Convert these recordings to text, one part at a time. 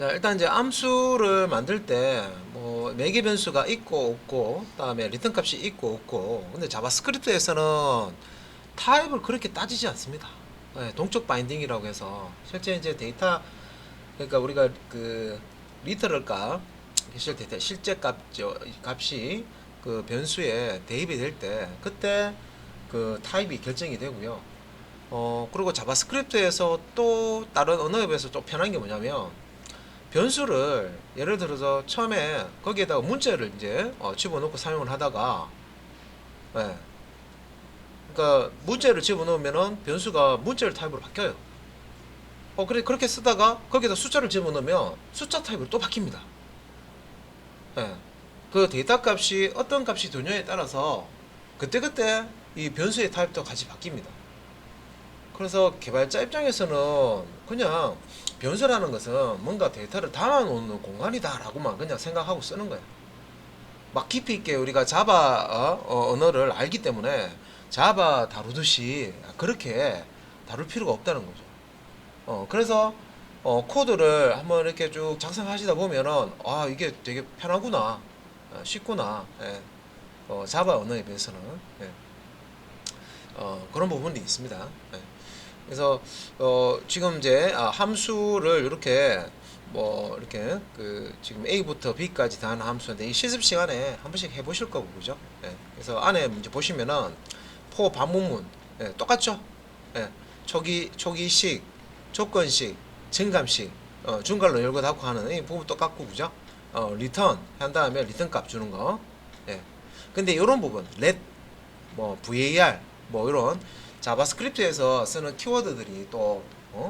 자, 일단 이제 함수를 만들 때 뭐 매개 변수가 있고 없고, 그다음에 리턴 값이 있고 없고. 근데 자바스크립트에서는 타입을 그렇게 따지지 않습니다. 예, 동적 바인딩이라고 해서 실제 이제 데이터, 그러니까 우리가 그 리터럴 값, 실제 값이 그 변수에 대입이 될 때 그때 그 타입이 결정이 되고요. 그리고 자바스크립트에서 또 다른 언어에 비해서 좀 편한 게 뭐냐면, 변수를 예를 들어서 처음에 거기에다가 문자를 이제 집어넣고 사용을 하다가, 예, 그러니까 문자를 집어넣으면은 변수가 문자를 타입으로 바뀌어요. 그래 그렇게 쓰다가 거기다 숫자를 집어넣으면 숫자 타입으로 또 바뀝니다. 예, 그 데이터 값이 어떤 값이 되냐에 따라서 그때그때 이 변수의 타입도 같이 바뀝니다. 그래서 개발자 입장에서는 그냥 변수라는 것은 뭔가 데이터를 담아놓는 공간이다라고만 그냥 생각하고 쓰는 거예요. 막 깊이 있게 우리가 자바 언어를 알기 때문에 자바 다루듯이 그렇게 다룰 필요가 없다는 거죠. 그래서 코드를 한번 이렇게 쭉 작성하시다 보면은 아 이게 되게 편하구나, 쉽구나. 예. 자바 언어에 비해서는, 예. 그런 부분이 있습니다. 예. 그래서 지금 이제 함수를 이렇게 뭐 이렇게 그 지금 A부터 B까지 다 하는 함수인데 이 실습 시간에 한 번씩 해보실 거고, 그죠? 예. 그래서 안에 문제 보시면은 포 반문문, 예, 똑같죠? 예. 초기식, 조건식, 증감식, 중괄호 열고 닫고 하는 이 부분 똑같고, 그죠? 리턴 한 다음에 리턴 값 주는 거. 예. 근데 이런 부분, let, 뭐 var, 뭐 이런 자바스크립트에서 쓰는 키워드들이 또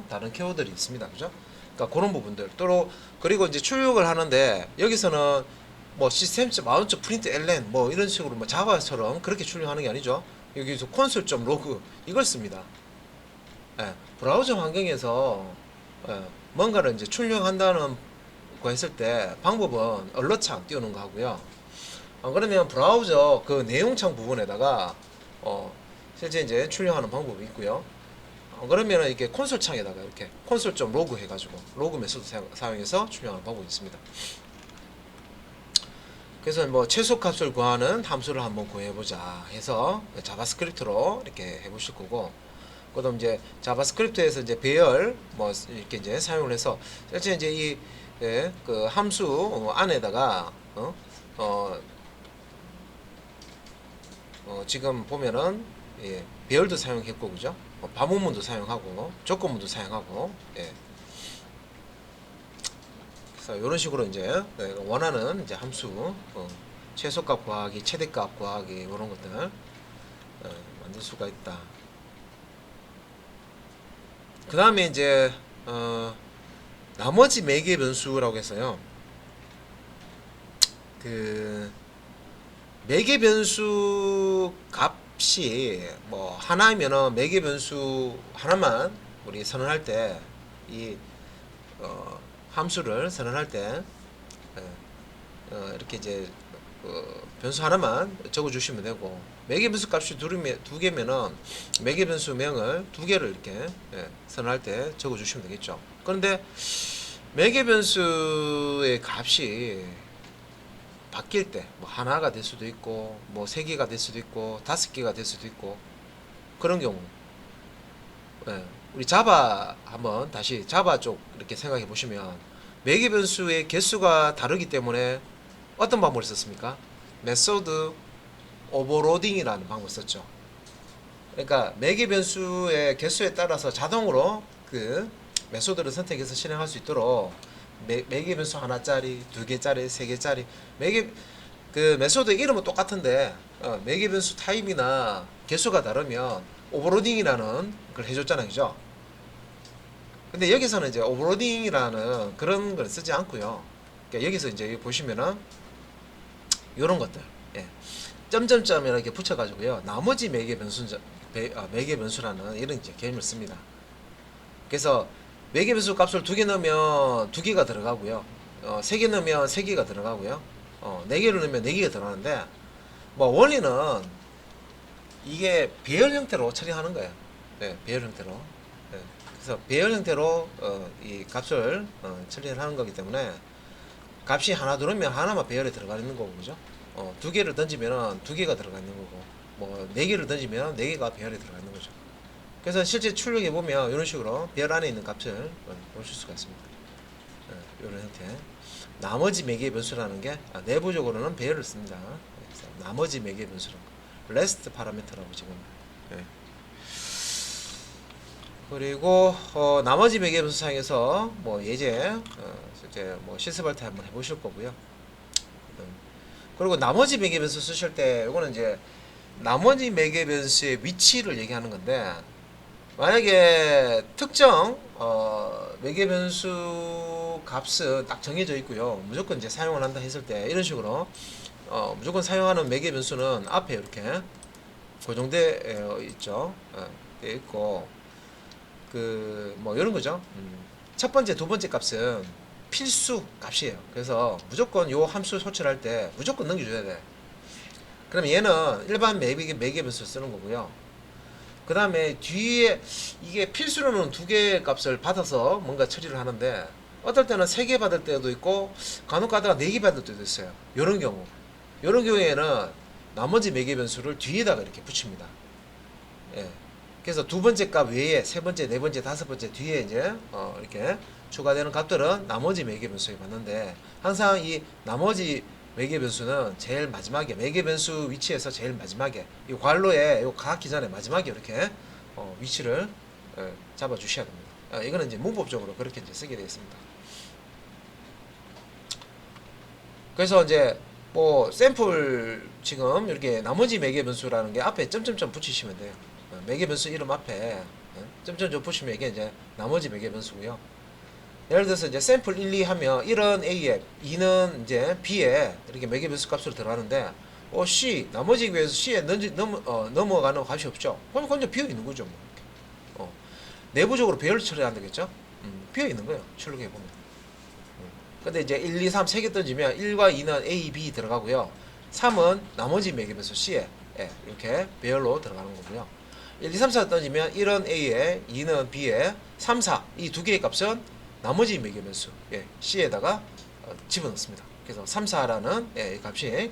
다른 키워드들이 있습니다, 그죠? 그러니까 그런 부분들 또, 그리고 이제 출력을 하는데 여기서는 뭐 시스템 아웃점 프린트 ln 뭐 이런 식으로 뭐 자바처럼 그렇게 출력하는 게 아니죠. 여기서 콘솔 로그 이걸 씁니다. 예, 브라우저 환경에서 뭔가를 이제 출력한다는 거 했을 때 방법은 얼럿창 띄우는 거 하고요. 그러면 브라우저 그 내용창 부분에다가 실제 이제 출력하는 방법이 있고요. 그러면 이렇게 콘솔 창에다가 이렇게 콘솔 점 로그 해가지고 로그 메소드 사용해서 출력하는 방법이 있습니다. 그래서 뭐 최소 값을 구하는 함수를 한번 구해보자 해서 자바스크립트로 이렇게 해보실 거고, 그다음 이제 자바스크립트에서 이제 배열 뭐 이렇게 이제 사용을 해서 실제 이제 이 그 함수 안에다가 지금 보면은 배열도 사용했고, 그죠? 반문문도 사용하고 조건문도 사용하고, 예. 그래서 이런 식으로 이제 원하는 이제 함수, 최소값 구하기, 최대값 구하기 이런 것들 만들 수가 있다. 그 다음에 이제 나머지 매개 변수라고 해서요. 그 매개 변수 값이 뭐 하나면은 매개 변수 하나만 우리 선언할 때 이 함수를 선언할 때 이렇게 이제 변수 하나만 적어 주시면 되고, 매개 변수 값이 두 개면은 매개 변수 명을 두 개를 이렇게 선언할 때 적어 주시면 되겠죠. 그런데 매개 변수의 값이 바뀔 때 뭐 하나가 될 수도 있고 뭐 세 개가 될 수도 있고 다섯 개가 될 수도 있고 그런 경우, 우리 자바 한번 다시 자바 쪽 이렇게 생각해 보시면 매개 변수의 개수가 다르기 때문에 어떤 방법을 썼습니까? 메소드 오버로딩이라는 방법을 썼죠. 그러니까 매개 변수의 개수에 따라서 자동으로 그 메소드를 선택해서 실행할 수 있도록 매개 변수 하나짜리, 두 개짜리, 세 개짜리, 매개 그 메소드 이름은 똑같은데 매개 변수 타입이나 개수가 다르면 오버로딩이라는 걸 해줬잖아요, 그죠? 근데 여기서는 이제 오버로딩이라는 그런 걸 쓰지 않고요. 그러니까 여기서 이제 보시면은 이런 것들, 예. 점점점 이렇게 붙여가지고요. 나머지 매개 변수라는 이런 이제 개념을 씁니다. 그래서 매개 변수 값을 두 개 넣으면 두 개가 들어가고요. 세 개 넣으면 세 개가 들어가고요. 네 개를 넣으면 네 개가 들어가는데, 뭐 원리는 이게 배열 형태로 처리하는 거예요. 네, 배열 형태로. 네. 그래서 배열 형태로 이 값을 처리를 하는 거기 때문에 값이 하나 들어오면 하나만 배열에 들어가 있는 거고, 그죠? 두 개를 던지면 두 개가 들어가 있는 거고, 뭐 네 개를 던지면 네 개가 배열에 들어가 있는 거죠. 그래서 실제 출력해 보면 이런 식으로 배열 안에 있는 값을 보실 수가 있습니다. 이런 형태. 나머지 매개 변수라는 게 내부적으로는 배열을 씁니다. 그래서 나머지 매개 변수라는 거, 레스트 파라미터라고 지금. 예. 그리고 나머지 매개 변수 사용해서 뭐 예제 이제 뭐 실습할 때 한번 해보실 거고요. 그리고 나머지 매개 변수 쓰실 때 이거는 이제 나머지 매개 변수의 위치를 얘기하는 건데, 만약에 특정 매개 변수 값은 딱 정해져 있고요, 무조건 이제 사용을 한다 했을 때 이런 식으로 무조건 사용하는 매개 변수는 앞에 이렇게 고정되어 있죠. 되어 있고, 그 뭐 이런 거죠. 첫 번째, 두 번째 값은 필수 값이에요. 그래서 무조건 요 함수 소출할 때 무조건 넘겨줘야 돼. 그럼 얘는 일반 매개 변수 쓰는 거고요. 그 다음에 뒤에 이게 필수로는 두 개의 값을 받아서 뭔가 처리를 하는데, 어떨 때는 세 개 받을 때도 있고 간혹 가다가 네 개 받을 때도 있어요. 요런 경우에는 나머지 매개 변수를 뒤에다가 이렇게 붙입니다. 예. 그래서 두 번째 값 외에 세 번째, 네 번째, 다섯 번째 뒤에 이제 이렇게 추가되는 값들은 나머지 매개 변수에 맞는데, 항상 이 나머지 매개 변수는 제일 마지막에, 매개 변수 위치에서 제일 마지막에, 이 괄호에 요 가기 전에 마지막에 이렇게 위치를 잡아 주셔야 됩니다. 이거는 이제 문법적으로 그렇게 이제 쓰게 되어 있습니다. 그래서 이제 뭐 샘플 지금 이렇게 나머지 매개 변수라는 게 앞에 점점점 붙이시면 돼요. 매개 변수 이름 앞에 점점점 붙이면 이게 이제 나머지 매개 변수고요. 예를 들어서 이제 샘플 1, 2 하면 1은 A에, 2는 이제 B에 이렇게 매개 변수 값으로 들어가는데, C 나머지 위에서 C에 넘어가는 값이 없죠. 그럼 그건 비어 있는 거죠. 뭐. 내부적으로 배열을 처리해야 되겠죠. 비어 있는 거예요. 출력해 보면. 근데 이제 1, 2, 3 세 개 던지면 1과 2는 A, B 들어가고요. 3은 나머지 매개 변수 C에 이렇게 배열로 들어가는 거고요. 1, 2, 3, 4 던지면 1은 A에, 2는 B에, 3, 4 이 두 개의 값은 나머지 매개 변수 C에다가 집어넣습니다. 그래서 3, 4라는 이 값이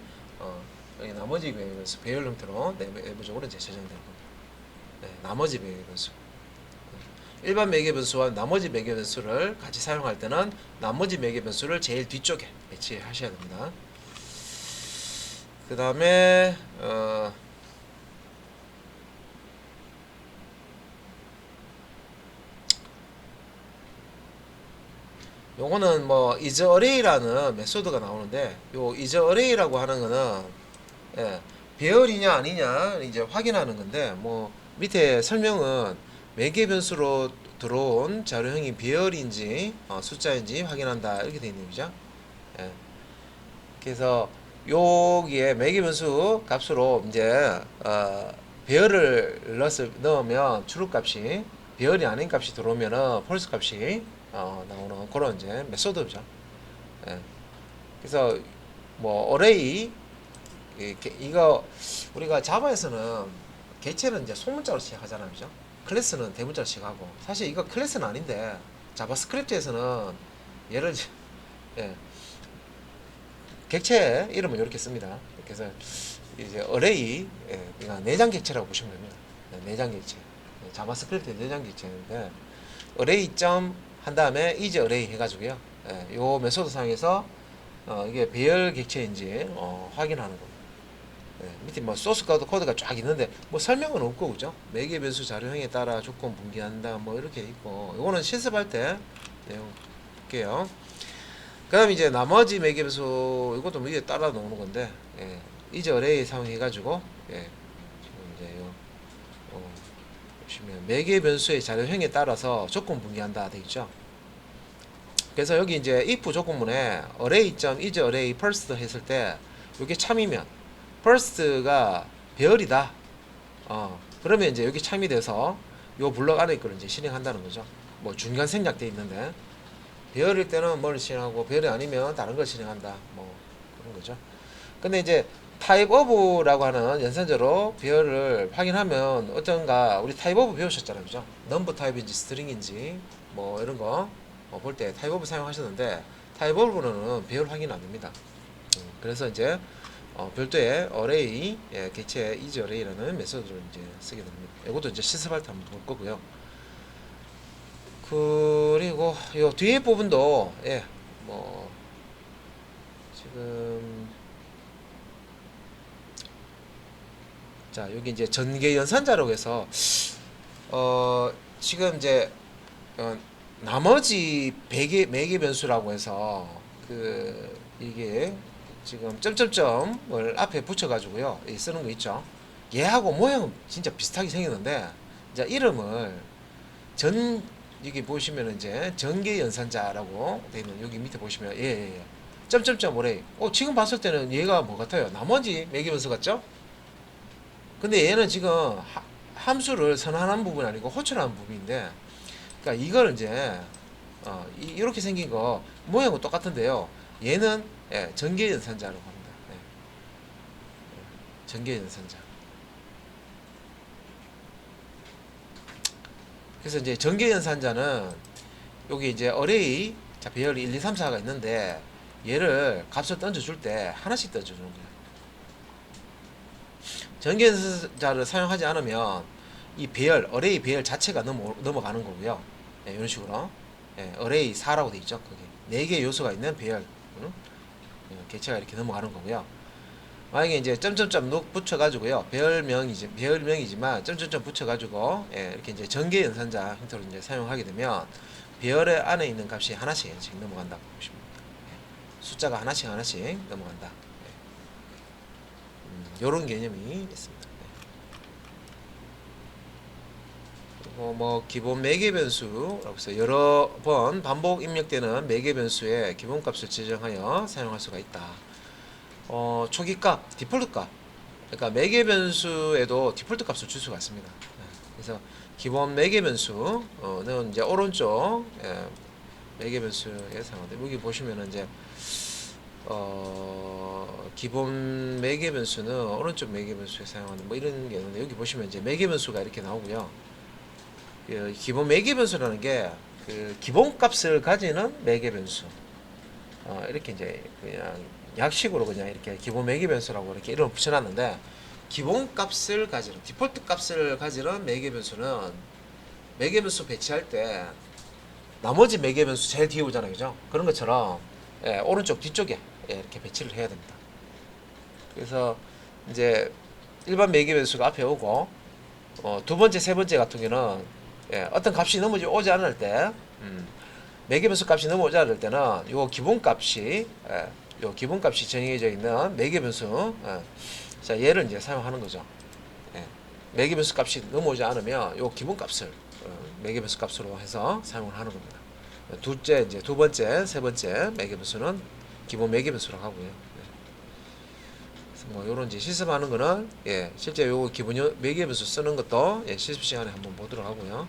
여기 나머지 매개 변수 배열 형태로 내부적으로 이제 저장되는 겁니다. 나머지 매개 변수. 일반 매개 변수와 나머지 매개 변수를 같이 사용할 때는 나머지 매개 변수를 제일 뒤쪽에 배치하셔야 됩니다. 그 다음에 요거는 뭐 isArray라는 메소드가 나오는데, 요 isArray라고 하는 거는 배열이냐 아니냐 이제 확인하는 건데, 뭐 밑에 설명은 매개 변수로 들어온 자료형이 배열인지 숫자인지 확인한다 이렇게 되어 있는 거죠. 그래서 여기에 매개 변수 값으로 이제 배열을 넣으면 true 값이, 배열이 아닌 값이 들어오면은 false 값이 나오는 그런 이제 메소드죠. 그래서 뭐 array 이거 우리가 자바에서는 객체는 이제 소문자로 시작하잖아요, 그죠? 클래스는 대문자로 시작하고, 사실 이거 클래스는 아닌데 자바스크립트에서는 얘를 객체 이름을 이렇게 씁니다. 그래서 이제 array, 그러니까 내장 객체라고 보시면 됩니다. 내장 객체. 자바스크립트의 내장 객체인데, array 점 한 다음에 isArray 해가지고요. 요 메소드 상에서 이게 배열 객체인지 확인하는 겁니다. 밑에 뭐 소스 코드가 쫙 있는데 뭐 설명은 없고, 그죠? 매개 변수 자료형에 따라 조건 분기한다 뭐 이렇게 있고, 이거는 실습할 때 내용 볼게요. 그다음 이제 나머지 매개 변수, 이것도 위에 따라 놓는 건데, isArray 사용해가지고 지금 이제 보시면 매개 변수의 자료형에 따라서 조건 분기한다 되겠죠. 그래서 여기 이제 if 조건문에 array.isArray first 했을 때 이게 참이면 first가 배열이다. 그러면 이제 여기 참이 돼서 요 블럭 안에 있거를 이제 실행한다는 거죠. 뭐 중간 생략돼 있는데, 배열일 때는 뭘 실행하고 배열이 아니면 다른 걸 실행한다. 뭐 그런 거죠. 근데 이제 타입 오브라고 하는 연산자로 배열을 확인하면 어떤가 우리 타입 오브 배우셨잖아요, 그죠? 넘버 타입인지 스트링인지 뭐 이런 거 볼 때 타입 오브 사용하셨는데 타입 오브는 배열 확인 안 됩니다. 그래서 이제 별도의 어레이 객체 이지 어레이라는 메소드를 이제 쓰게 됩니다. 이것도 이제 실습할 때 한번 볼 거고요. 그리고 요 뒤에 부분도 뭐 지금 자 여기 이제 전개 연산자라고 해서 지금 이제 나머지 매개 변수라고 해서 이게 지금 점점점을 앞에 붙여 가지고요 쓰는 거 있죠. 얘하고 모양은 진짜 비슷하게 생겼는데 이제 이름을 여기 보시면 이제 전개 연산자라고 되어 있는 여기 밑에 보시면 점점점 오래 지금 봤을 때는 얘가 뭐 같아요? 나머지 매개 변수 같죠? 근데 얘는 지금 함수를 선언하는 부분이 아니고 호출하는 부분인데, 그러니까 이걸 이제 이렇게 생긴 거 모양은 똑같은데요. 얘는 전개 연산자라고 합니다. 전개 연산자. 그래서 이제 전개 연산자는 여기 이제 어레이 배열이 1, 2, 3, 4가 있는데 얘를 값을 던져줄 때 하나씩 던져주는 거예요. 전개자를 사용하지 않으면 이 어레이 배열 자체가 넘어가는 거고요. 이런 식으로 어레이 4라고 되어 있죠. 거기 4개 요소가 있는 배열 객체가 이렇게 넘어가는 거고요. 만약에 이제 점점점 붙여가지고요. 배열명이지만 점점점 붙여가지고 이렇게 이제 전개 연산자 형태로 이제 사용하게 되면 배열의 안에 있는 값이 하나씩 넘어간다고 보시면 됩니다. 숫자가 하나씩 넘어간다. 요런 개념이 있습니다. 그리고 뭐 기본 매개 변수라고 해서 여러 번 반복 입력되는 매개 변수의 기본값을 지정하여 사용할 수가 있다. 초기값, 디폴트값. 그러니까 매개 변수에도 디폴트 값을 줄 수가 있습니다. 그래서 기본 매개 변수는 이제 오른쪽 매개 변수에 사용하는데 여기 보시면은 이제 기본 매개 변수는 오른쪽 매개 변수에 사용하는 뭐 이런 게 있는데 여기 보시면 이제 매개 변수가 이렇게 나오고요. 기본 매개 변수라는 게 기본 값을 가지는 매개 변수. 이렇게 이제 그냥 약식으로 그냥 이렇게 기본 매개 변수라고 이렇게 이름을 붙여놨는데 기본 값을 가지는 디폴트 값을 가지는 매개 변수는 매개 변수 배치할 때 나머지 매개 변수 제일 뒤에 오잖아요, 그죠? 그런 것처럼 오른쪽 뒤쪽에 이렇게 배치를 해야 됩니다. 그래서 이제 일반 매개 변수가 앞에 오고 두 번째, 세 번째 같은 경우는 어떤 값이 오지 않을 때 매개 변수 값이 넘어오지 않을 때는 요 기본 값이 정해져 있는 매개 변수 자 얘를 이제 사용하는 거죠. 매개 변수 값이 넘어오지 않으면 요 기본 값을 매개 변수 값으로 해서 사용을 하는 겁니다. 이제 두 번째, 세 번째 매개 변수는 기본 매개 변수라고 하고요. 그래서 뭐 요런 이제 실습하는 거는 실제 요 기본 매개 변수 쓰는 것도 실습 시간에 한번 보도록 하고요.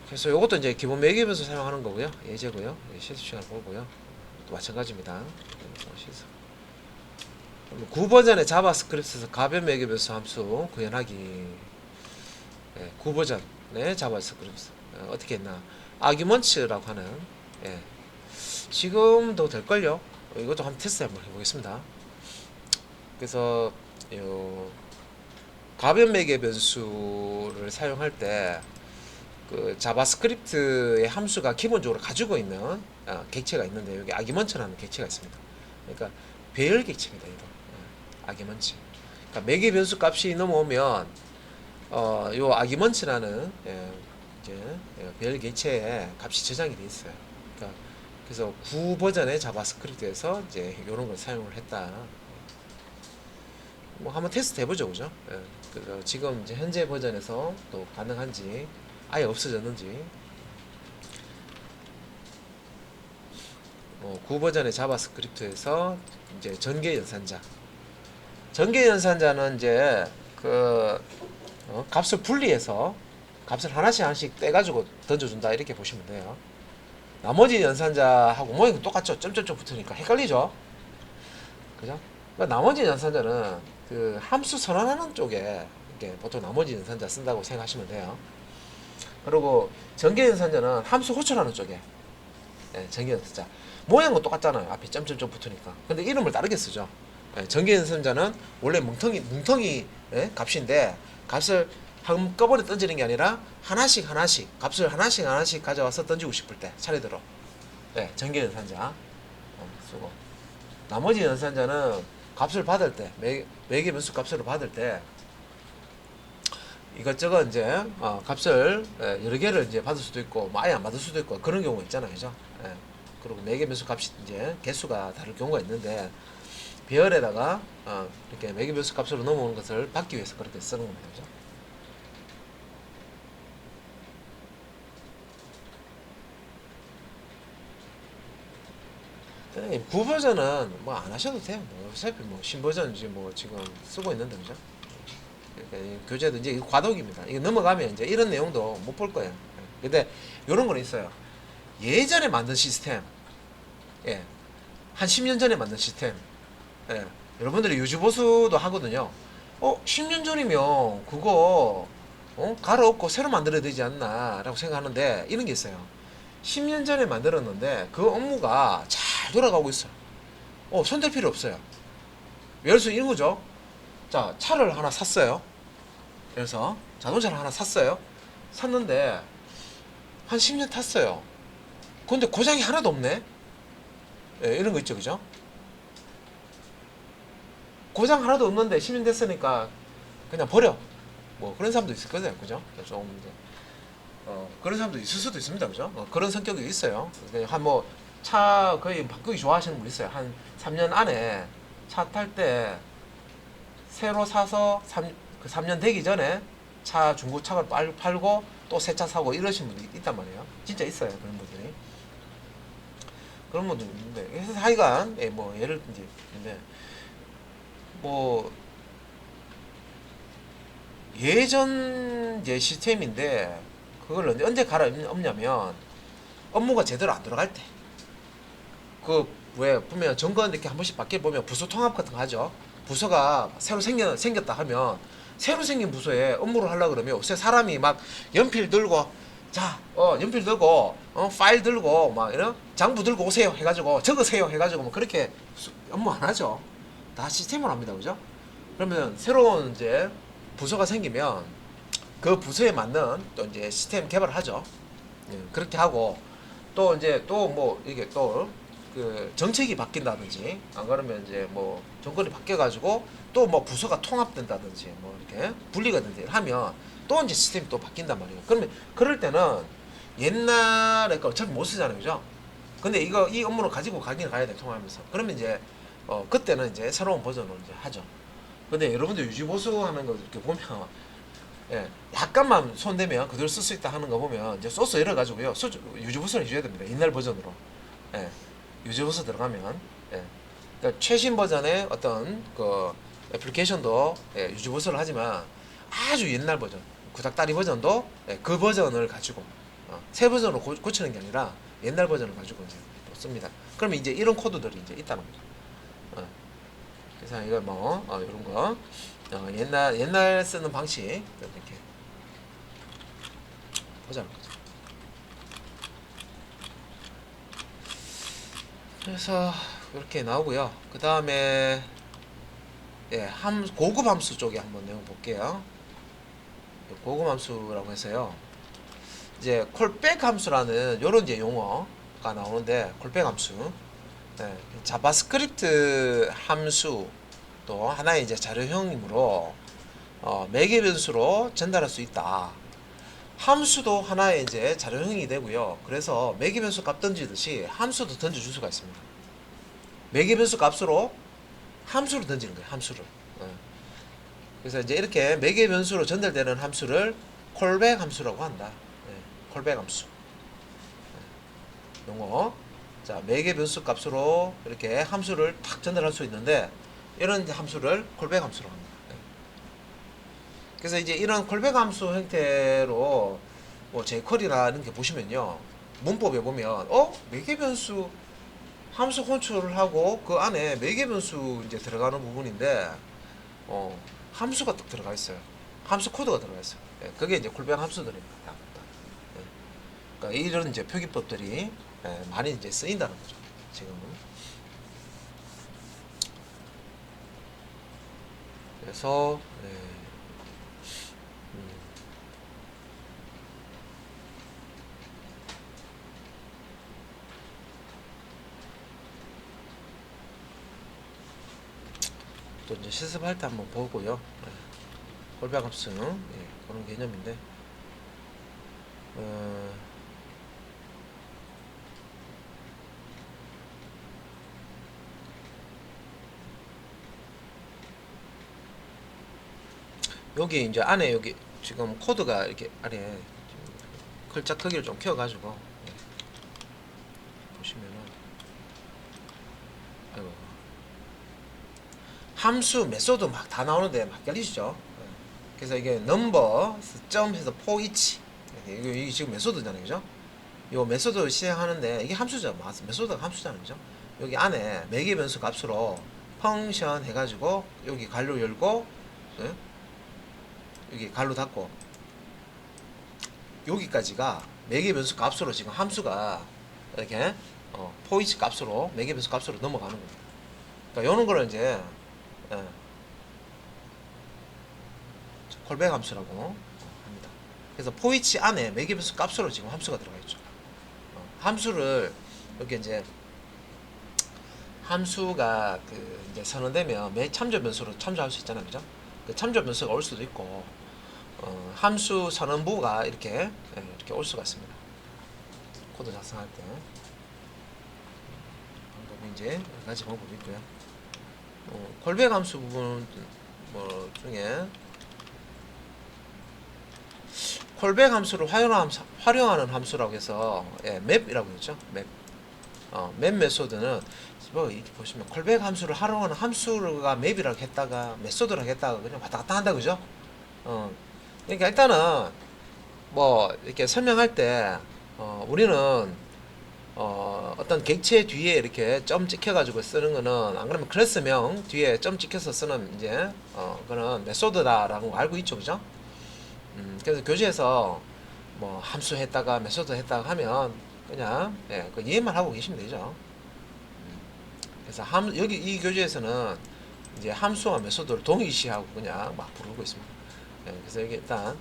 그래서 요것도 이제 기본 매개 변수 사용하는 거고요. 예제고요. 실습 시간 보고요. 또 마찬가지입니다. 실습. 9버전의 자바스크립트에서 가변 매개 변수 함수 구현하기. 9버전의 자바스크립트 어떻게 했나? 아규먼츠라고 하는 지금도 될걸요. 이것도 한번 테스트 한번 해보겠습니다. 그래서 요 가변 매개 변수를 사용할 때 자바스크립트의 함수가 기본적으로 가지고 있는 객체가 있는데 여기 아규먼츠라는 객체가 있습니다. 그러니까 배열 객체입니다. 이거 아규먼츠. 그러니까 매개 변수 값이 넘어오면 요 아규먼츠라는 이제 배열 객체에 값이 저장이 되어 있어요. 그러니까 그래서 9버전의 자바스크립트에서 이제 이런 걸 사용을 했다. 뭐 한번 테스트 해보죠, 그죠? 그래서 지금 이제 현재 버전에서 또 가능한지 아예 없어졌는지 9버전의 자바스크립트에서 이제 전개 연산자는 이제 값을 분리해서 값을 하나씩 떼가지고 던져준다 이렇게 보시면 돼요. 나머지 연산자하고 모양이 똑같죠. 점점점 붙으니까 헷갈리죠. 그죠? 그러니까 나머지 연산자는 그 함수 선언하는 쪽에 이게 보통 나머지 연산자 쓴다고 생각하시면 돼요. 그리고 전개 연산자는 함수 호출하는 쪽에 예, 전개 연산자 모양은 똑같잖아요. 앞에 점점점 붙으니까. 근데 이름을 다르게 쓰죠. 예, 전개 연산자는 원래 뭉텅이 예, 값인데 값을 한꺼번에 던지는 게 아니라 하나씩 값을 하나씩 가져와서 던지고 싶을 때 차례대로 네, 전개 연산자 쓰고 나머지 연산자는 값을 받을 때 매개 변수 값을 받을 때 이것저것 이제 값을 여러 개를 이제 받을 수도 있고 뭐 아예 안 받을 수도 있고 그런 경우가 있잖아요, 그죠? 예. 그리고 매개 변수 값이 이제 개수가 다를 경우가 있는데 배열에다가 이렇게 매개 변수 값으로 넘어오는 것을 받기 위해서 그렇게 쓰는 겁니다, 그죠? 구버전은 뭐 안 하셔도 돼요. 뭐 어차피 뭐 신버전 이제 뭐 지금 쓰고 있는데 그죠? 그러니까 이 교재도 이제 과도기입니다. 이게 넘어가면 이제 이런 내용도 못 볼 거예요. 근데 이런 거는 있어요. 예전에 만든 시스템, 예, 한 10년 전에 만든 시스템, 예, 여러분들이 유지보수도 하거든요. 10년 전이면 그거 갈아엎고 새로 만들어야 되지 않나라고 생각하는데 이런 게 있어요. 10년 전에 만들었는데 그 업무가 잘 돌아가고 있어요. 손댈 필요 없어요. 예를 들어서 이런 거죠. 자, 차를 하나 샀어요. 그래서 자동차를 하나 샀어요. 샀는데 한 10년 탔어요. 근데 고장이 하나도 없네. 예, 이런 거 있죠, 그죠? 고장 하나도 없는데 10년 됐으니까 그냥 버려. 뭐 그런 사람도 있을 거예요, 그죠? 좀 이제 그런 사람도 있을 수도 있습니다, 그죠? 그런 성격이 있어요. 한 뭐 차 거의 바꾸기 좋아하시는 분 있어요. 한 3년 안에 차 탈 때 새로 사서 그 3년 되기 전에 차 중고차를 팔고 또 새 차 사고 이러신 분이 있단 말이에요. 진짜 있어요, 그런 분들이. 그런 분도 있는데 그래서 하여간 뭐 예를 이제 근데 뭐 예전 이제 시스템인데 그걸 언제 갈아엎냐면 업무가 제대로 안 돌아갈 때. 그 왜 보면 정권 이렇게 한 번씩 바뀌어 보면 부서 통합 같은 거 하죠. 부서가 새로 생겼다 하면 새로 생긴 부서에 업무를 하려 그러면 요새 사람이 막 연필 들고 자, 연필 들고 파일 들고 막 이런 장부 들고 오세요 해가지고 적으세요 해가지고 뭐 그렇게 업무 안 하죠. 다 시스템으로 합니다, 그죠? 그러면 새로운 이제 부서가 생기면 그 부서에 맞는 또 이제 시스템 개발을 하죠. 예, 그렇게 하고 또 이제 또 뭐 이게 또 그 정책이 바뀐다든지 안 그러면 이제 뭐 정권이 바뀌어가지고 또 뭐 부서가 통합된다든지 뭐 이렇게 분리가 된다 하면 또 이제 시스템이 또 바뀐단 말이에요. 그러면 그럴 때는 옛날에 거 어차피 못 쓰잖아요, 그죠? 근데 이 업무를 가지고 가긴 가야 돼 통하면서. 그러면 이제 그때는 이제 새로운 버전으로 이제 하죠. 근데 여러분들 유지보수 하는 거 이렇게 보면 예, 약간만 손대면 그대로 쓸 수 있다 하는 거 보면 이제 소스 열어가지고요. 유지보수를 해줘야 됩니다. 옛날 버전으로. 예, 유지보수 들어가면 예, 그러니까 최신 버전의 어떤 그 애플리케이션도 예, 유지보수를 하지만 아주 옛날 버전, 구닥다리 버전도 예, 그 버전을 가지고 새 버전으로 고치는 게 아니라 옛날 버전을 가지고 이제 또 씁니다. 그러면 이제 이런 코드들이 이제 있다는 거죠. 그래서 이거 뭐 이런 거 옛날 쓰는 방식 이렇게 보자는 거죠. 그래서 이렇게 나오고요. 그 다음에 예, 고급 함수 쪽에 한번 내용 볼게요. 고급 함수라고 해서요. 이제 콜백 함수라는 요런 이제 용어가 나오는데 콜백 함수. 네, 자바스크립트 함수 또 하나의 이제 자료형이므로 매개 변수로 전달할 수 있다. 함수도 하나의 이제 자료형이 되고요. 그래서 매개 변수 값 던지듯이 함수도 던져줄 수가 있습니다. 매개 변수 값으로 함수를 던지는 거예요. 함수를. 그래서 이제 이렇게 매개 변수로 전달되는 함수를 콜백 함수라고 한다. 콜백 함수. 용어. 자, 매개 변수 값으로 이렇게 함수를 탁 전달할 수 있는데 이런 함수를 콜백 함수라고 합니다. 그래서 이제 이런 콜백 함수 형태로 뭐 jQuery나 이런 게 보시면요. 문법에 보면 매개 변수 함수 컨트롤을 하고 그 안에 매개 변수 이제 들어가는 부분인데 함수가 딱 들어가 있어요. 함수 코드가 들어가 있어요. 예, 그게 이제 콜백 함수들입니다. 예. 그러니까 이런 이제 표기법들이 많이 이제 쓰인다는 거죠. 지금은. 그래서 또 이제 실습할 때 한번 보고요. 콜백 함수 그런 개념인데 여기 이제 안에 여기 지금 코드가 이렇게 안에 글자 크기를 좀 키워가지고 보시면은 아이고 함수 메소드 막 다 나오는데 막 헷갈리시죠? 그래서 이게 넘버 점 해서 포이치 이게 지금 메소드잖아요, 그죠? 요 메소드 시행하는데 이게 함수죠, 메소드가 함수잖아요, 그죠? 여기 안에 매개 변수 값으로 펑션 해가지고 여기 괄호 열고 여기 괄호 닫고 여기까지가 매개 변수 값으로 지금 함수가 이렇게 포이치 값으로 매개 변수 값으로 넘어가는 겁니다. 그러니까 요런 거를 이제 콜백 함수라고 합니다. 그래서 포이치 안에 매개 변수 값으로 지금 함수가 들어가 있죠. 함수를 이렇게 이제 함수가 그 이제 선언되면 매 참조 변수로 참조할 수 있잖아요, 그죠? 그 참조 변수가 올 수도 있고 함수 선언부가 이렇게 올 수가 있습니다. 코드 작성할 때 방법이 이제 여러 가지 방법이 있고요. 콜백 함수 부분 뭐 중에 콜백 함수를 활용하는 함수라고 해서 맵이라고 했죠. 맵 메소드는 뭐 이렇게 보시면 콜백 함수를 활용하는 함수가 맵이라고 했다가 메소드라고 했다가 그냥 왔다 갔다 한다, 그죠? 그러니까 일단은 뭐 이렇게 설명할 때 우리는 어떤 객체 뒤에 이렇게 점 찍혀가지고 쓰는 거는 안 그러면 클래스명 뒤에 점 찍혀서 쓰는 이제 그거는 메소드다라고 알고 있죠, 그죠? 그래서 교재에서 뭐 함수 했다가 메소드 했다가 하면 그냥 그 이해만 하고 계시면 되죠. 그래서 여기 이 교재에서는 이제 함수와 메소드를 동일시하고 그냥 막 부르고 있습니다. 그래서 여기 일단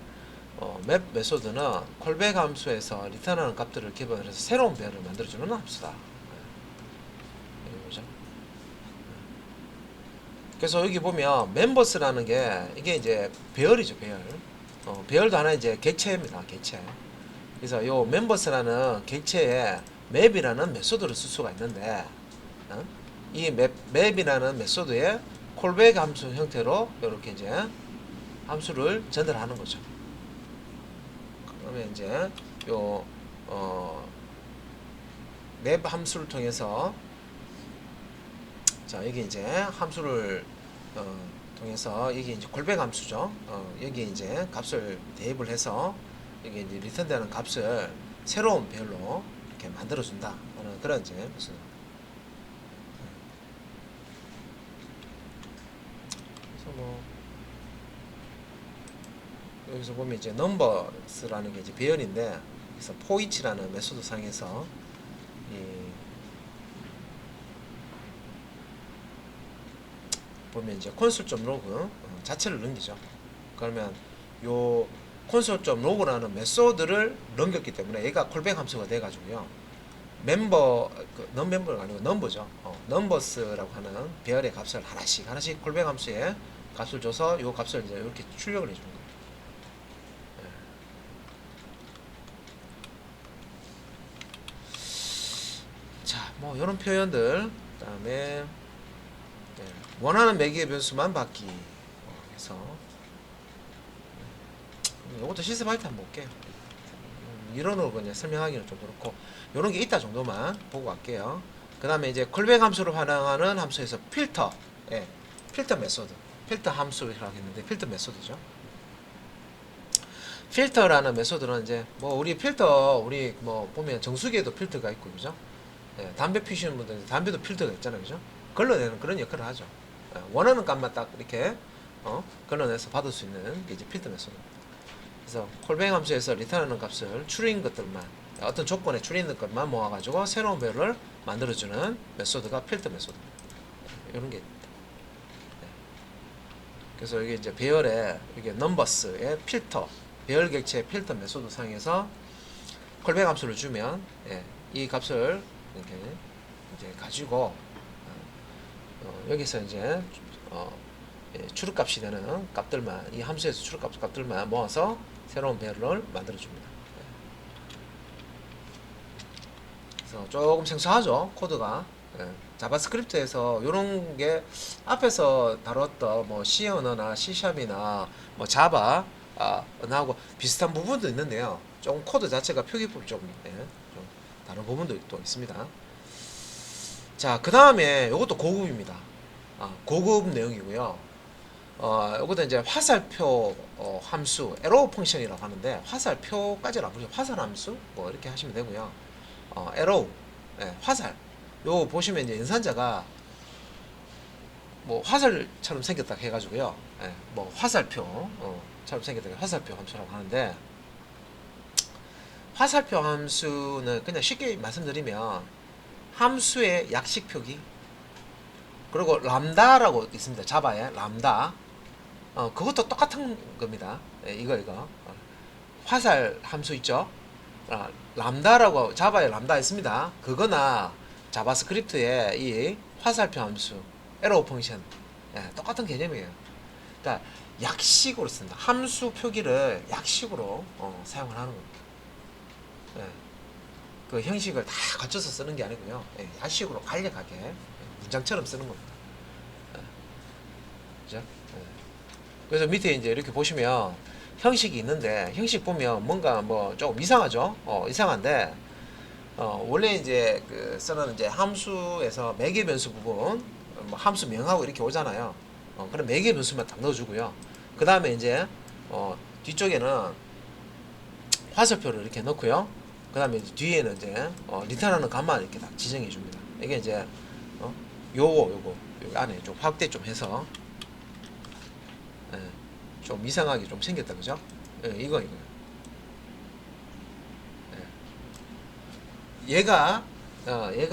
맵 메소드는 콜백 함수에서 리턴하는 값들을 기반으로 해서 새로운 배열을 만들어주는 함수다. 보죠. 그래서 여기 보면 멤버스라는 게 이게 이제 배열이죠, 배열. 배열도 하나 이제 객체입니다, 객체. 그래서 요 멤버스라는 객체에 맵이라는 메소드를 쓸 수가 있는데 이 맵이라는 메소드에 콜백 함수 형태로 이렇게 이제 함수를 전달하는 거죠. 그러면 이제 요 맵 함수를 통해서 자 여기 이제 함수를 통해서 이게 이제 콜백 함수죠. 여기 이제 값을 대입을 해서 여기 이제 리턴되는 값을 새로운 배열로 이렇게 만들어준다 하는 그런 이제 무슨 그래서 뭐 여기서 보면 이제 넘버스라는 게 이제 배열인데 그래서 포이치라는 메소드 상에서 보면 이제 콘솔.로그 자체를 넘기죠. 그러면 요 콘솔.로그라는 메소드를 넘겼기 때문에 얘가 콜백 함수가 돼 가지고요. 멤버 non 멤버가 아니고 넘버죠. 넘버스라고 하는 배열의 값을 하나씩 콜백 함수에 값을 줘서 요 값을 이제 이렇게 출력을 해 주는 거예요. 자, 뭐 이런 표현들 그다음에 원하는 매개 변수만 받기 해서 이것도 실습할 때 한번 볼게요. 이론으로 그냥 설명하기는 좀 그렇고 이런 게 있다 정도만 보고 갈게요. 그 다음에 이제 콜백 함수를 활용하는 함수에서 필터, 필터 메소드, 필터 함수라고 했는데 필터 메소드죠. 필터라는 메소드는 이제 뭐 우리 필터 우리 뭐 보면 정수기에도 필터가 있고 그죠? 예, 담배 피우시는 분들 담배도 필터가 있잖아요, 그죠? 걸러내는 그런 역할을 하죠. 예, 원하는 값만 딱 이렇게 걸러내서 받을 수 있는 게 이제 필터 메소드입니다. 그래서 콜뱅 함수에서 리턴하는 값을 추린 것들만 어떤 조건에 추리는 것만 모아가지고 새로운 배열을 만들어주는 메소드가 필터 메소드입니다. 이런 게 있습니다. 네. 그래서 이게 이제 배열에 이게 넘버스의 필터 배열 객체의 필터 메소드 상에서 콜뱅 함수를 주면 이 값을 이렇게 이제 가지고 여기서 이제 추측값이 되는 값들만 이 함수에서 추측값들만 모아서 새로운 배열을 만들어 줍니다. 그래서 조금 생소하죠, 코드가. 자바스크립트에서 이런 게 앞에서 다뤘던 뭐 C 언어나 C샵이나 뭐 자바 언어하고 비슷한 부분도 있는데요. 조금 코드 자체가 표기법이 좀 다른 부분도 또 있습니다. 자, 그 다음에 이것도 고급입니다. 고급 내용이고요. 이것도 이제 화살표 함수, 에러 펑션이라고 하는데 화살표까지는 안 부르죠. 화살 함수 뭐 이렇게 하시면 되고요. 에러, 화살. 요 보시면 이제 연산자가 뭐 화살처럼 생겼다 해가지고요. 뭐 화살표처럼 생겼다 화살표 함수라고 하는데 화살표 함수는 그냥 쉽게 말씀드리면 함수의 약식 표기 그리고 람다라고 있습니다. 자바에 람다 그것도 똑같은 겁니다. 이거 화살 함수 있죠. 람다라고 자바에 람다 있습니다. 그거나 자바스크립트의 이 화살표 함수 에러 펑션 똑같은 개념이에요. 그러니까 약식으로 쓴다. 함수 표기를 약식으로 사용을 하는 겁니다. 그 형식을 다 갖춰서 쓰는 게 아니고요. 약식으로 간략하게 문장처럼 쓰는 겁니다. 그죠? 그래서 밑에 이제 이렇게 보시면 형식이 있는데 형식 보면 뭔가 뭐 조금 이상하죠? 이상한데 원래 이제 그 쓰는 이제 함수에서 매개 변수 부분 뭐 함수 명하고 이렇게 오잖아요. 그럼 매개 변수만 딱 넣어주고요. 그 다음에 이제 뒤쪽에는 화살표를 이렇게 넣고요. 그 다음에 뒤에는 이제 리턴하는 값만 이렇게 딱 지정해 줍니다. 이게 이제 요거 안에 좀 확대 좀 해서 좀 이상하게 좀 생겼다, 그죠? 이거 얘가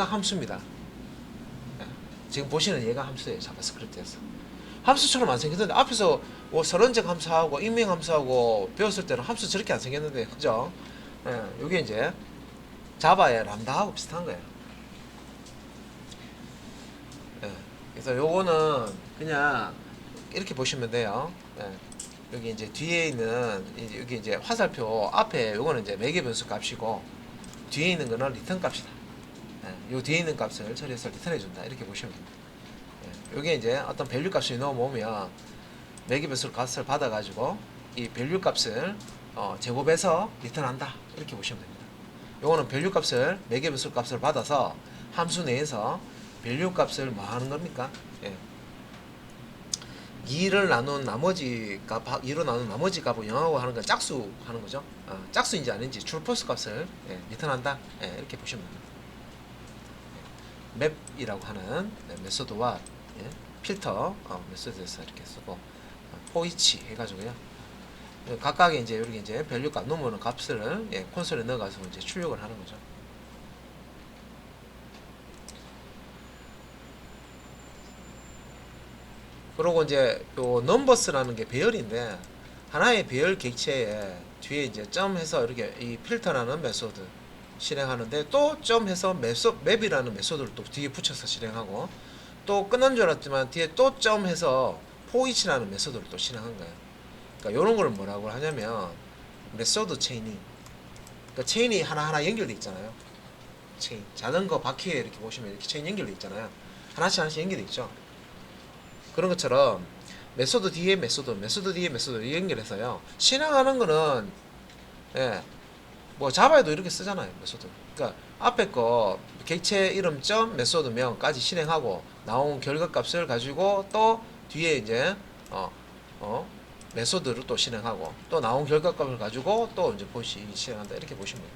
함수입니다. 지금 보시는 얘가 함수예요. 자바스크립트에서 함수처럼 안 생겼는데 앞에서 뭐 서론적 함수하고 익명 함수하고 배웠을 때는 함수 저렇게 안 생겼는데, 그죠? 요게 이제 자바의 람다하고 비슷한 거예요. 그래서 요거는 그냥 이렇게 보시면 돼요. 여기 이제 뒤에 있는 여기 이제 화살표 앞에 요거는 이제 매개 변수 값이고 뒤에 있는 거는 리턴 값이다. 요 뒤에 있는 값을 처리해서 리턴해 준다. 이렇게 보시면 됩니다. 요게 이제 어떤 밸류 값을 넣어 놓으면 매개 변수 값을 받아 가지고 이 밸류 값을 제곱해서 리턴한다. 이렇게 보시면 됩니다. 요거는 밸류 값을 매개 변수 값을 받아서 함수 내에서 밸류 값을 뭐 하는 겁니까? 2를 나눈 나머지 값을 영하고 하는 건 짝수 하는 거죠. 짝수인지 아닌지 true/false 값을 리턴한다. 이렇게 보시면 됩니다. 맵이라고 하는 메소드와 필터 메소드에서 이렇게 쓰고 포이치 해가지고요. 각각의 이제 이렇게 이제 밸류 값 넘어오는 값을 콘솔에 넣어가서 이제 출력을 하는 거죠. 그리고 이제 요 넘버스라는 게 배열인데 하나의 배열 객체에 뒤에 이제 점해서 이렇게 이 필터라는 메소드 실행하는데 또 점해서 맵이라는 메소드를 또 뒤에 붙여서 실행하고 또 끝난 줄 알았지만 뒤에 또 점해서 포이치라는 메소드를 또 실행한 거예요. 그러니까 이런 걸 뭐라고 하냐면 메소드 체이닝. 그러니까 체인이 하나하나 연결돼 있잖아요. 체인. 자전거 바퀴에 이렇게 보시면 이렇게 체인 연결돼 있잖아요. 하나씩 연결돼 있죠. 그런 것처럼 메소드 뒤에 메소드 뒤에 메소드 연결해서요. 실행하는 거는 뭐 자바에도 이렇게 쓰잖아요. 메소드. 그러니까 앞에 거 객체 이름 점 메소드명까지 실행하고 나온 결과값을 가지고 또 뒤에 이제 메소드를 또 실행하고 또 나온 결과값을 가지고 또 이제 실행한다. 이렇게 보시면 돼요.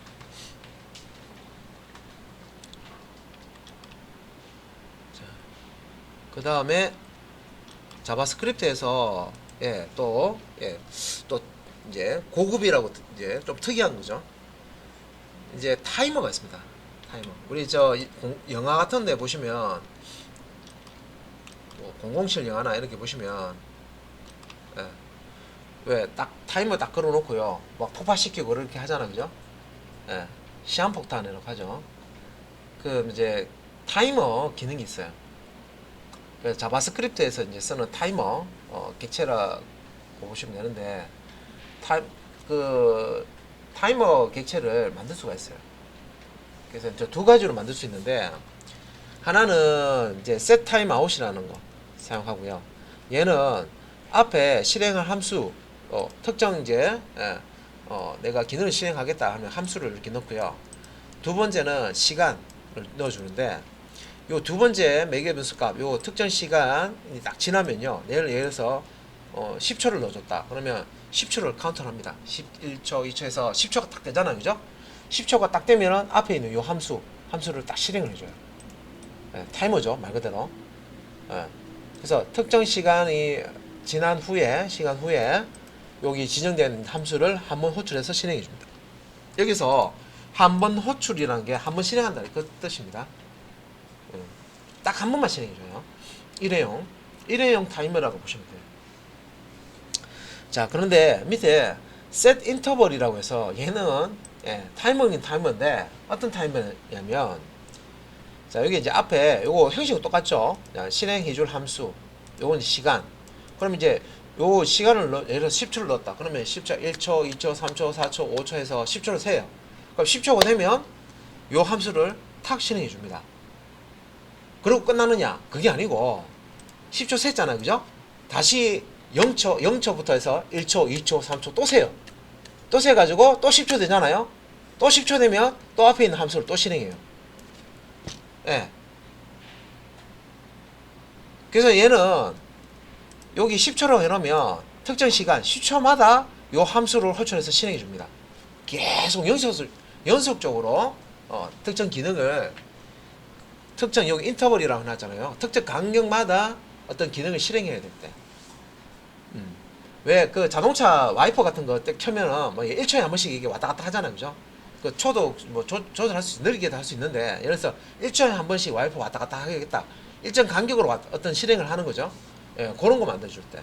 그 다음에 자바스크립트에서 또 이제 고급이라고 이제 좀 특이한 거죠. 이제 타이머가 있습니다. 타이머. 우리 영화 같은 데 보시면 뭐 007 영화나 이렇게 보시면 왜 딱 타이머 딱 걸어 놓고요. 막 폭파시키고 그렇게 하잖아. 그죠? 시한폭탄 이렇게 하죠. 그 이제 타이머 기능이 있어요. 그래서 자바스크립트에서 이제 쓰는 타이머 객체라고 보시면 되는데 그 타이머 객체를 만들 수가 있어요. 그래서 이제 두 가지로 만들 수 있는데 하나는 이제 set time out이라는 거 사용하고요. 얘는 앞에 실행할 함수 특정 이제 내가 기능을 실행하겠다 하는 함수를 이렇게 넣고요. 두 번째는 시간을 넣어주는데 요 두 번째 매개 변수 값, 요 특정 시간이 딱 지나면요. 예를 들어서 10초를 넣어줬다. 그러면 10초를 카운트를 합니다. 11초, 2초에서 10초가 딱 되잖아요. 그죠? 10초가 딱 되면은 앞에 있는 요 함수를 딱 실행을 해줘요. 타이머죠. 말 그대로. 그래서 특정 시간이 지난 후에, 시간 후에 여기 지정된 함수를 한번 호출해서 실행해 줍니다. 여기서 한 번 호출이라는 게 한 번 실행한다. 그 뜻입니다. 딱 한 번만 실행해줘요. 일회용 타이머라고 보시면 돼요. 자, 그런데 밑에 set interval이라고 해서 얘는 타이머긴 타이머인데 어떤 타이머냐면 자, 여기 이제 앞에 요거 형식은 똑같죠. 자, 실행해줄 함수 요건 시간. 그럼 이제 요 시간을 예를 들어서 10초를 넣었다. 그러면 10초, 1초, 2초, 3초, 4초, 5초 해서 10초를 세요. 그럼 10초가 되면 요 함수를 탁 실행해 줍니다. 그리고 끝나느냐? 그게 아니고 10초 셌잖아요. 그죠? 다시 0초부터 해서 1초, 2초, 3초 또 세요. 또 세가지고 또 10초 되잖아요. 또 10초 되면 또 앞에 있는 함수를 또 실행해요. 그래서 얘는 여기 10초라고 해놓으면 특정 시간 10초마다 요 함수를 호출해서 실행해 줍니다. 계속 연속적으로 특정 기능을 특정 여기 인터벌이라고 해놨잖아요. 특정 간격마다 어떤 기능을 실행해야 될 때. 왜 그 자동차 와이퍼 같은 거 딱 켜면은 뭐 1초에 한 번씩 이게 왔다 갔다 하잖아요. 그죠? 그 초도 뭐 조절할 수 느리게도 할 수 있는데 예를 들어서 1초에 한 번씩 와이퍼 왔다 갔다 하겠다. 일정 간격으로 어떤 실행을 하는 거죠. 그런 거 만들어줄 때.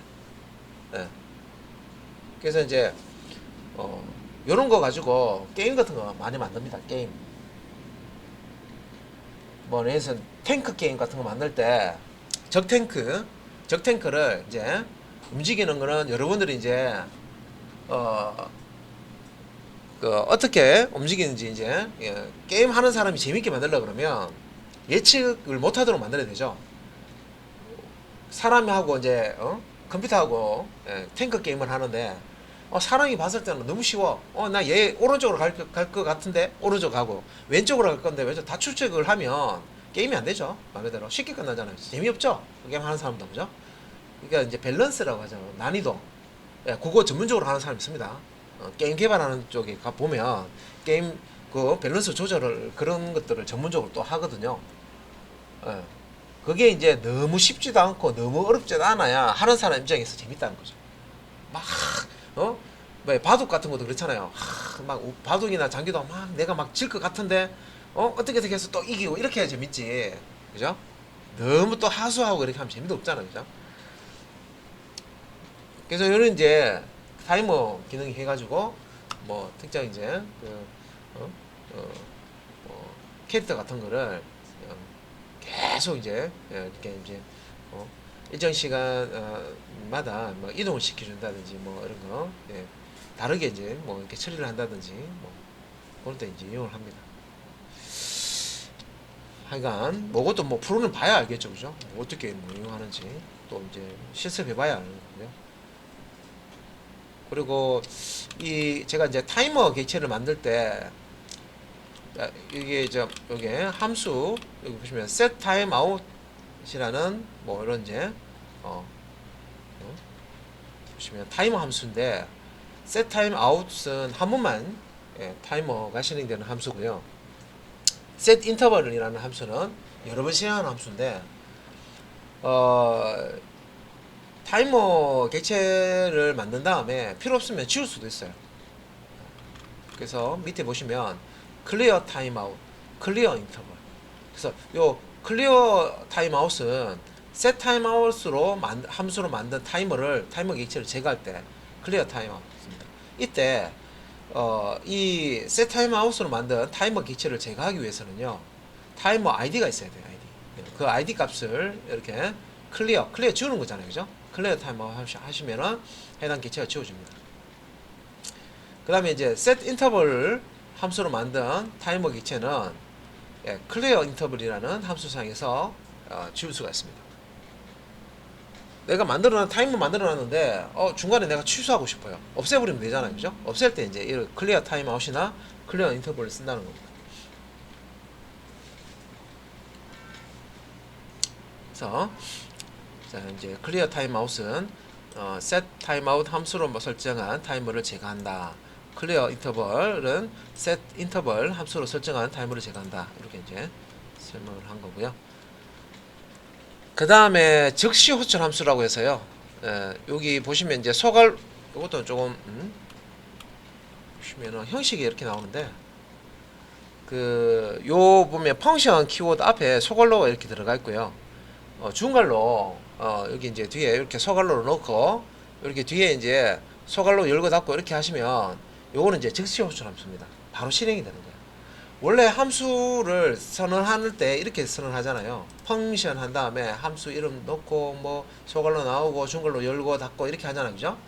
그래서 이제 요런 거 가지고 게임 같은 거 많이 만듭니다. 게임. 뭐 예를 들어서 탱크 게임 같은 거 만들 때 적탱크를 이제 움직이는 거는 여러분들이 이제 어떻게 움직이는지 이제 게임 하는 사람이 재밌게 만들려 그러면 예측을 못하도록 만들어야 되죠. 사람하고 이제 컴퓨터하고 탱크 게임을 하는데 사람이 봤을 때는 너무 쉬워. 나 얘 오른쪽으로 갈 것 같은데 오른쪽 가고 왼쪽으로 갈 건데 왼쪽 다 추측을 하면 게임이 안 되죠. 말 그대로 쉽게 끝나잖아요. 재미없죠. 게임 하는 사람도 그죠. 그러니까 이제 밸런스라고 하죠. 난이도. 그거 전문적으로 하는 사람이 있습니다. 게임 개발하는 쪽에 가 보면 게임 그 밸런스 조절을 그런 것들을 전문적으로 또 하거든요. 그게 이제 너무 쉽지도 않고 너무 어렵지도 않아야 하는 사람 입장에서 재밌다는 거죠. 막 뭐 바둑 같은 것도 그렇잖아요. 막 바둑이나 장기도 막 내가 막 질 것 같은데 어떻게 해서 또 이기고 이렇게 해야 재밌지. 그죠? 너무 또 하수하고 이렇게 하면 재미도 없잖아요. 그죠? 그래서 이런 이제 타이머 기능이 해가지고 뭐 특정 이제 캐릭터 같은 거를 계속 이제 이렇게 이제 일정 시간마다 뭐 이동을 시켜준다든지 뭐 이런 거 다르게 이제 뭐 이렇게 처리를 한다든지 뭐 그럴 때 이제 이용을 합니다. 하여간 뭐것도 뭐 프로는 봐야 알겠죠, 그죠? 뭐 어떻게 뭐 이용하는지 또 이제 실습해봐야 아는 거고요. 그리고 제가 이제 타이머 객체를 만들 때 이게 여기 함수 여기 보시면 set time out이라는 뭐 이런 이제 보시면 타이머 함수인데 set time out은 한 번만 타이머가 실행되는 함수고요. set interval이라는 함수는 여러 번 실행하는 함수인데 어, 타이머 객체를 만든 다음에 필요 없으면 지울 수도 있어요. 그래서 밑에 보시면 클리어 타임아웃, 클리어 인터벌. 그래서 요 클리어 타임아웃은 셋 타임아웃으로 함수로 만든 타이머 객체를 제거할 때 클리어 타임아웃입니다. 이때 이 셋 타임아웃으로 만든 타이머 객체를 제거하기 위해서는요, 타이머 아이디가 있어야 돼요. 아이디. 그 아이디 값을 이렇게 클리어 지우는 거잖아요, 그죠? 클리어 타임아웃 하시면은 해당 객체가 지워집니다. 그 다음에 이제 set 인터벌 함수로 만든 타이머 객체는 클리어 인터벌이라는 함수상에서 지울 수가 있습니다. 내가 타이머 만들어놨는데 중간에 내가 취소하고 싶어요. 없애버리면 되잖아요, 그죠? 없앨 때 이제 이 클리어 타임아웃이나 클리어 인터벌을 쓴다는 겁니다. 그래서 자, 이제 클리어 타임아웃은 set 타임아웃 함수로 설정한 타이머를 제거한다. 클리어 인터벌은 set 인터벌 함수로 설정한 타이머를 제거한다. 이렇게 이제 설명을 한 거고요. 그 다음에 즉시 호출 함수라고 해서요. 여기 보시면 이제 이것도 조금 보시면은 형식이 이렇게 나오는데 요 보면 펑션 키워드 앞에 소괄로가 이렇게 들어가 있고요. 중괄로 여기 이제 뒤에 이렇게 소괄로를 넣고 이렇게 뒤에 이제 소괄로 열고 닫고 이렇게 하시면 요거는 이제 즉시 호출 함수입니다. 바로 실행이 되는 거예요. 원래 함수를 선언할 때 이렇게 선언하잖아요. 펑션 한 다음에 함수 이름 넣고 뭐 소괄로 나오고 중괄로 열고 닫고 이렇게 하잖아요, 그죠?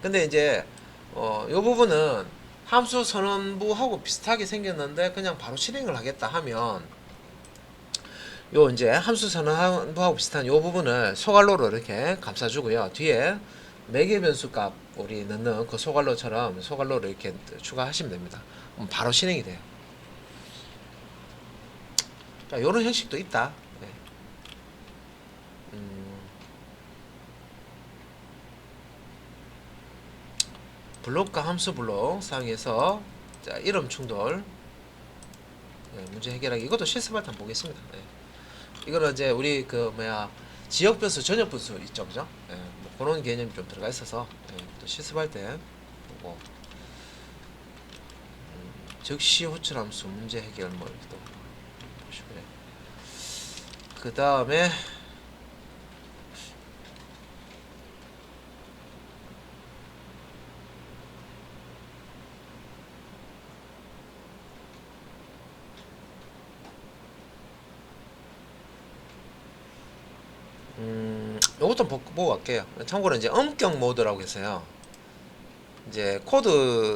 근데 이제 요 부분은 함수 선언부하고 비슷하게 생겼는데 그냥 바로 실행을 하겠다 하면 요 이제 함수 선언부하고 비슷한 요 부분을 소괄로로 이렇게 감싸주고요. 뒤에 매개 변수 값 우리 넣는 그 소괄로처럼 소괄로를 이렇게 추가하시면 됩니다. 그럼 바로 실행이 돼요. 자, 요런 형식도 있다. 네. 블록과 함수 블록 사용해서 자, 이름 충돌 문제 해결하기. 이것도 실습할 때 한번 보겠습니다. 네. 이거는 이제 우리 지역 변수, 전역 변수 있죠, 그죠? 예, 뭐 그런 개념이 좀 들어가 있어서 또 실습할 때 보고 즉시 호출 함수 문제 해결 뭐 이렇게 또 보시고요. 그 다음에 요것도 보고 갈게요. 참고로 이제 엄격 모드라고 해서요. 이제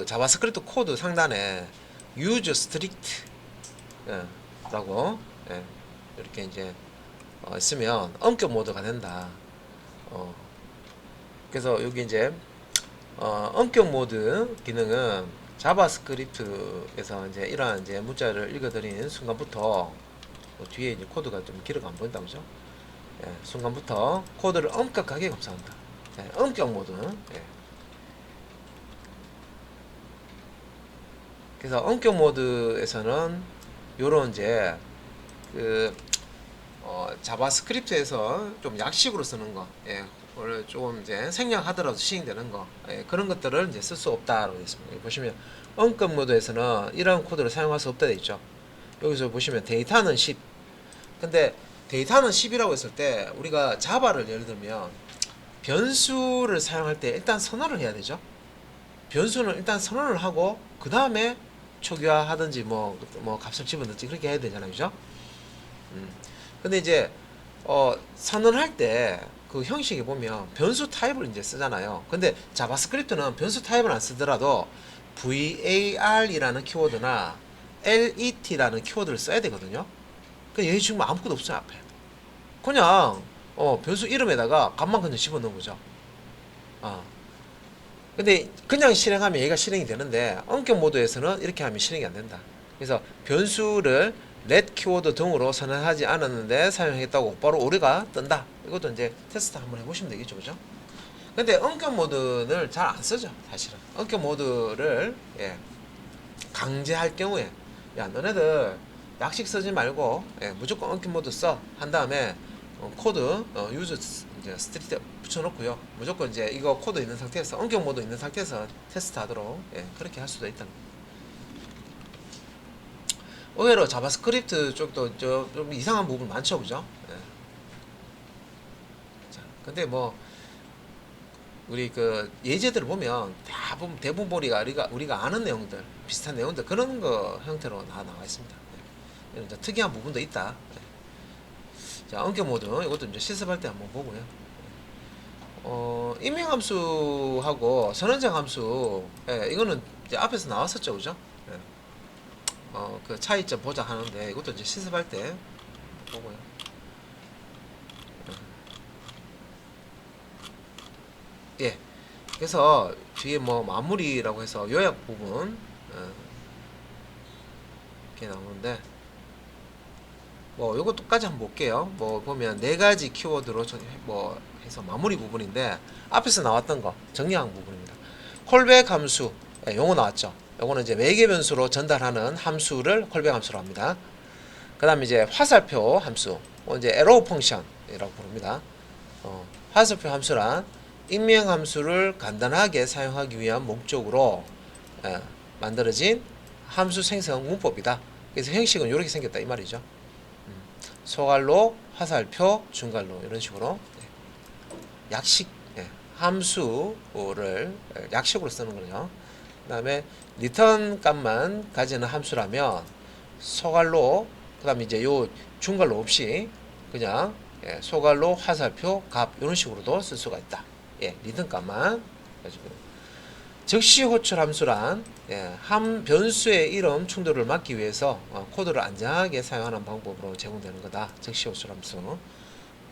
자바스크립트 코드 상단에 use strict 라고 이렇게 이제 있으면 엄격 모드가 된다. 그래서 여기 이제 엄격 모드 기능은 자바스크립트에서 이제 이러한 이제 문자를 읽어드리는 순간부터 뒤에 이제 코드가 좀 길어가 안 보인다, 그죠? 순간부터 코드를 엄격하게 검사한다. 엄격 모드. 그래서 엄격 모드에서는 요런 이제 자바스크립트에서 좀 약식으로 쓰는 거, 원래 조금 이제 생략하더라도 시행되는 거, 그런 것들을 이제 쓸 수 없다라고 했습니다. 보시면 엄격 모드에서는 이런 코드를 사용할 수 없다 돼 있죠. 여기서 보시면 데이터는 10. 근데 데이터는 10이라고 했을 때 우리가 자바를 예를 들면 변수를 사용할 때 일단 선언을 해야 되죠. 변수는 일단 선언을 하고 그 다음에 초기화하든지 뭐 값을 집어넣든지 그렇게 해야 되잖아요, 그죠? 근데 이제 선언할 때 그 형식에 보면 변수 타입을 이제 쓰잖아요. 근데 자바스크립트는 변수 타입을 안 쓰더라도 var이라는 키워드나 let라는 키워드를 써야 되거든요. 그 얘 지금 아무것도 없어요, 앞에. 그냥 변수 이름에다가 값만 그냥 집어넣은 거죠. 근데 그냥 실행하면 얘가 실행이 되는데 엄격 모드에서는 이렇게 하면 실행이 안 된다. 그래서 변수를 let 키워드 등으로 선언하지 않았는데 사용했다고 바로 오류가 뜬다. 이것도 이제 테스트 한번 해보시면 되겠죠, 그죠? 근데 엄격 모드를 잘 안 쓰죠, 사실은. 엄격 모드를 강제할 경우에 야, 너네들 약식 쓰지 말고 무조건 엄격 모드 써 한 다음에 코드 유저 이제 스트리트 붙여놓고요. 무조건 이제 이거 코드 있는 상태에서 원격 모드 있는 상태에서 테스트하도록 그렇게 할 수도 있다. 의외로 자바스크립트 쪽도 좀 이상한 부분 많죠, 그죠? 자, 근데 뭐 우리 그 예제들을 보면 대부분 우리가 아는 내용들, 비슷한 내용들 그런 거 형태로 나와 있습니다. 이런 이제 특이한 부분도 있다. 자, 원격 모드 이것도 이제 실습할 때 한번 보고요. 임명 함수하고 선언장 함수, 이거는 이제 앞에서 나왔었죠, 그죠? 그 차이점 보자 하는데 이것도 이제 실습할 때 보고요. 예. 그래서 뒤에 뭐 마무리라고 해서 요약 부분 이렇게 나오는데 뭐 요것도까지 한번 볼게요. 뭐 보면 네 가지 키워드로 뭐 해서 마무리 부분인데 앞에서 나왔던 거 정리한 부분입니다. 콜백 함수, 요거 나왔죠. 요거는 이제 매개 변수로 전달하는 함수를 콜백 함수로 합니다. 그 다음에 이제 화살표 함수, 이제 arrow 펑션이라고 부릅니다. 화살표 함수란 익명 함수를 간단하게 사용하기 위한 목적으로 만들어진 함수 생성 문법이다. 그래서 형식은 이렇게 생겼다 이 말이죠. 소갈로, 화살표, 중갈로 이런 식으로 약식 함수를 약식으로 쓰는 거죠. 그 다음에 리턴 값만 가지는 함수라면 소갈로, 그 다음에 이제 요 중갈로 없이 그냥 소갈로, 화살표, 값 이런 식으로도 쓸 수가 있다. 리턴 값만 가지고. 즉시 호출 함수란 한 변수의 이름 충돌을 막기 위해서 코드를 안전하게 사용하는 방법으로 제공되는 거다. 즉시 호출 함수.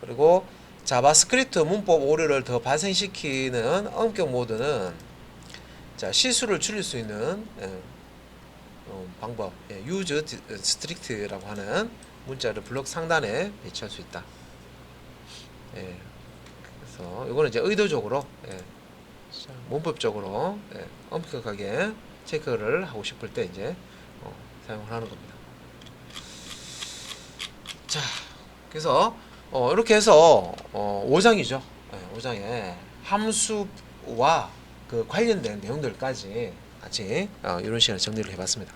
그리고 자바스크립트 문법 오류를 더 발생시키는 원격 모드는 자, 실수를 줄일 수 있는 방법, use strict라고 하는 문자를 블록 상단에 배치할 수 있다. 그래서 이거는 이제 의도적으로 문법적으로 엄격하게 체크를 하고 싶을 때 이제 사용을 하는 겁니다. 자, 그래서 이렇게 해서 5장이죠. 5장에 함수와 그 관련된 내용들까지 같이 이런 식으로 정리를 해봤습니다.